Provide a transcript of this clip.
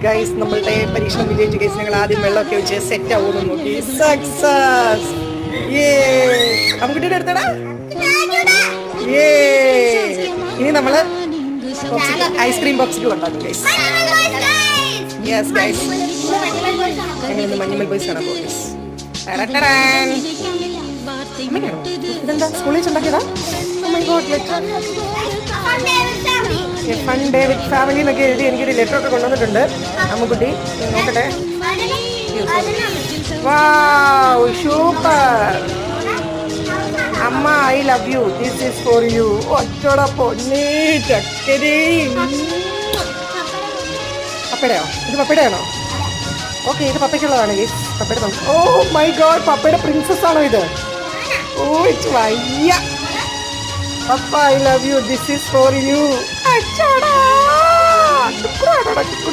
Guys നമ്മളുടെ പരീക്ഷണം വിജയിച്ചു ഗൈസ്. ഞങ്ങൾ ആദ്യം വെള്ളമൊക്കെ വെച്ച് സെറ്റ് ആവുമെന്ന് നോക്കി. സക്സസ്. അമ്മുക്കുട്ടിയുടെ അടുത്തടാ. ഇനി നമ്മള് ഐസ്ക്രീം ബോക്സിൽ ഉണ്ടാക്കും ഗൈസ്. യെസ് ഗൈസ്, ഞങ്ങൾ മഞ്ഞുമൽ ബോയ്സ് കാണാൻ പോകും ഗൈസ്. ഇതെന്താ സ്കൂളിൽ വെച്ചുണ്ടാക്കിയതാ? ഫൺ ഡേ വിത്ത് ഫാമിലി എന്നൊക്കെ എഴുതി എനിക്കൊരു ലെറ്റർ ഒക്കെ കൊണ്ടുവന്നിട്ടുണ്ട്. അമ്മുക്കുട്ടി നോക്കട്ടെ. Wow, super. അമ്മ I love you, this is for you. ഒറ്റോടാ പൊന്നേ ചക്കരി. പപ്പയുടെയോ? ഇത് പപ്പയുടെയാണോ? ഓക്കെ, ഇത് പപ്പയ്ക്കുള്ളതാണ് ഗൈസ്. പപ്പയുടെ ഓ മൈ ഗോഡ്, പപ്പയുടെ പ്രിൻസസ് ആണോ ഇത്? ഓ ഇറ്റ് വയ്യ. പപ്പ I love you, this is for U.